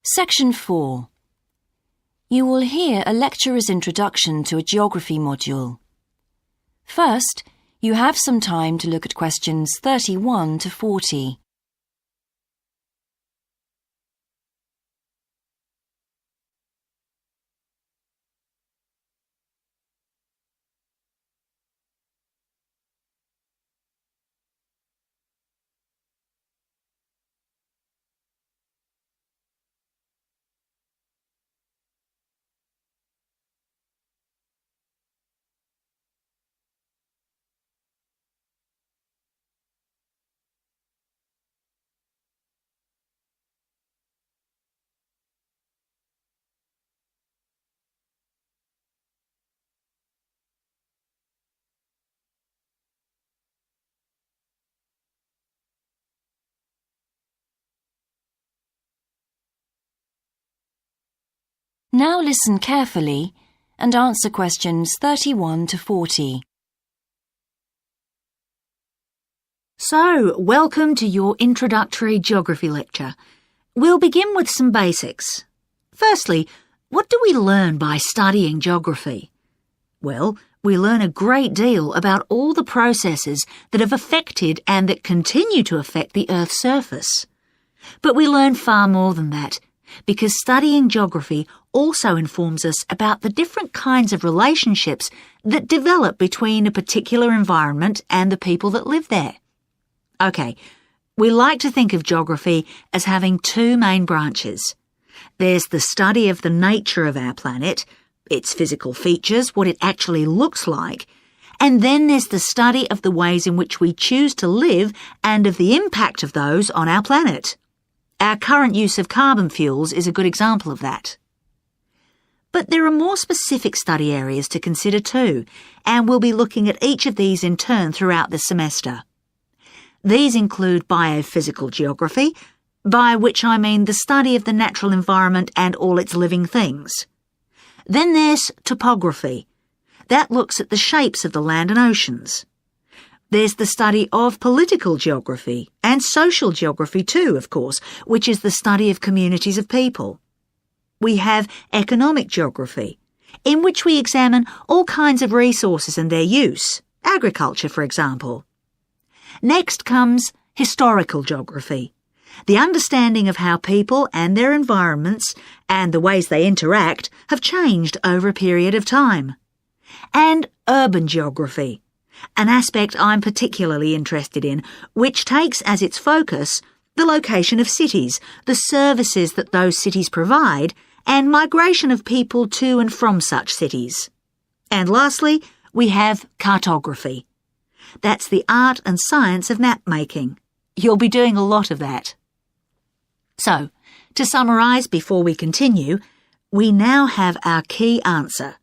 Section 4. You will hear a lecturer's introduction to a geography module. First, you have some time to look at questions 31 to 40. Now listen carefully and answer questions 31 to 40. So, welcome to your introductory geography lecture. We'll begin with some basics. Firstly, what do we learn by studying geography? Well, we learn a great deal about all the processes that have affected and that continue to affect the Earth's surface. But we learn far more than that, because studying geography also informs us about the different kinds of relationships that develop between a particular environment and the people that live there. Okay, we like to think of geography as having two main branches. There's the study of the nature of our planet, its physical features, what it actually looks like, and then there's the study of the ways in which we choose to live and of the impact of those on our planet. Our current use of carbon fuels is a good example of that. But there are more specific study areas to consider too, and we'll be looking at each of these in turn throughout the semester. These include biophysical geography, by which I mean the study of the natural environment and all its living things. Then there's topography. That looks at the shapes of the land and oceans. There's the study of political geography, and social geography too, of course, which is the study of communities of people. We have economic geography, in which we examine all kinds of resources and their use, agriculture, for example. Next comes historical geography, the understanding of how people and their environments and the ways they interact have changed over a period of time. And urban geography, an aspect I'm particularly interested in, which takes as its focus the location of cities, the services that those cities provide, and migration of people to and from such cities. And lastly, we have cartography. That's the art and science of map making. You'll be doing a lot of that. So, to summarise before we continue, we now have our key answer.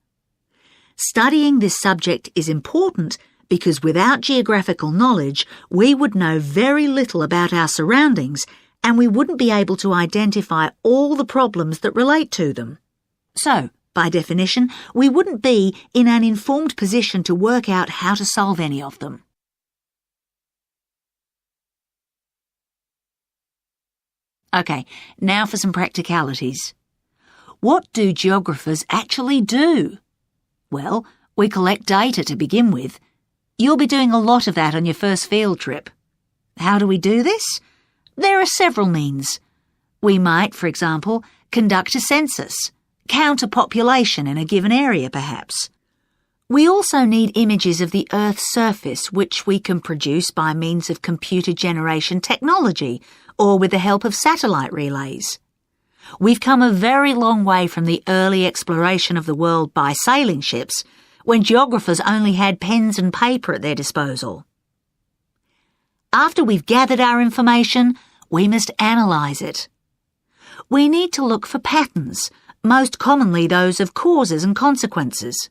Studying this subject is important because without geographical knowledge, we would know very little about our surroundings and we wouldn't be able to identify all the problems that relate to them. So, by definition, we wouldn't be in an informed position to work out how to solve any of them. Okay, now for some practicalities. What do geographers actually do? Well, we collect data to begin with. You'll be doing a lot of that on your first field trip. How do we do this? There are several means. We might, for example, conduct a census, count a population in a given area perhaps. We also need images of the Earth's surface which we can produce by means of computer generation technology or with the help of satellite relays. We've come a very long way from the early exploration of the world by sailing ships, when geographers only had pens and paper at their disposal. After we've gathered our information, we must analyse it. We need to look for patterns, most commonly those of causes and consequences.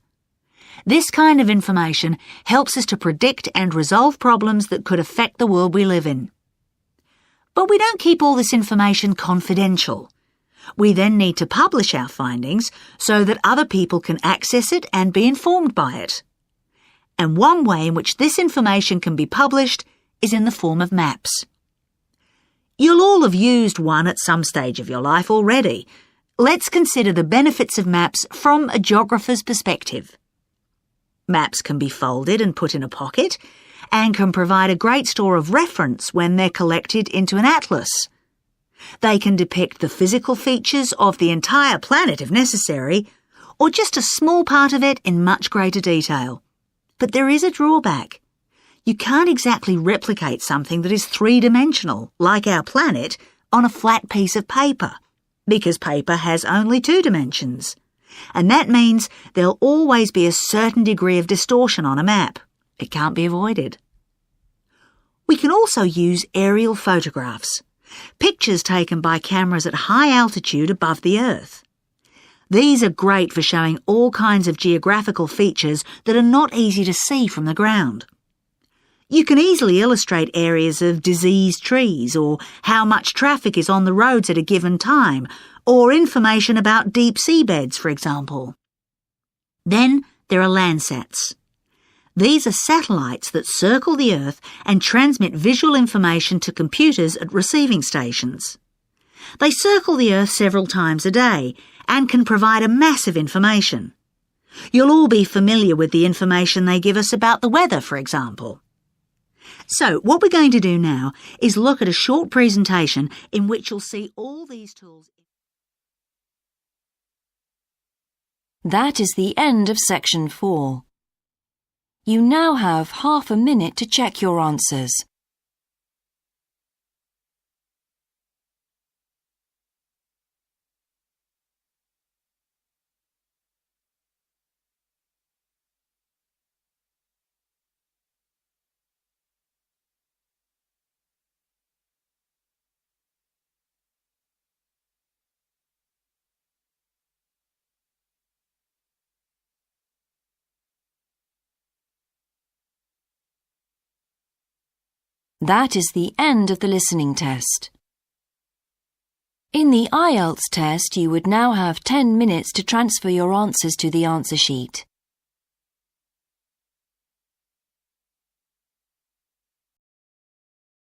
This kind of information helps us to predict and resolve problems that could affect the world we live in. But we don't keep all this information confidential. We then need to publish our findings so that other people can access it and be informed by it. And one way in which this information can be published is in the form of maps. You'll all have used one at some stage of your life already. Let's consider the benefits of maps from a geographer's perspective. Maps can be folded and put in a pocket and can provide a great store of reference when they're collected into an atlas. They can depict the physical features of the entire planet if necessary, or just a small part of it in much greater detail. But there is a drawback. You can't exactly replicate something that is three-dimensional, like our planet, on a flat piece of paper, because paper has only 2 dimensions. And that means there'll always be a certain degree of distortion on a map. It can't be avoided. We can also use aerial photographs, pictures taken by cameras at high altitude above the Earth. These are great for showing all kinds of geographical features that are not easy to see from the ground. You can easily illustrate areas of diseased trees, or how much traffic is on the roads at a given time, or information about deep seabeds, for example. Then there are Landsats. These are satellites that circle the Earth and transmit visual information to computers at receiving stations. They circle the Earth several times a day and can provide a massive information. You'll all be familiar with the information they give us about the weather, for example. So, what we're going to do now is look at a short presentation in which you'll see all these tools. That is the end of section 4. You now have half a minute to check your answers. That is the end of the listening test. In the IELTS test, you would now have 10 minutes to transfer your answers to the answer sheet.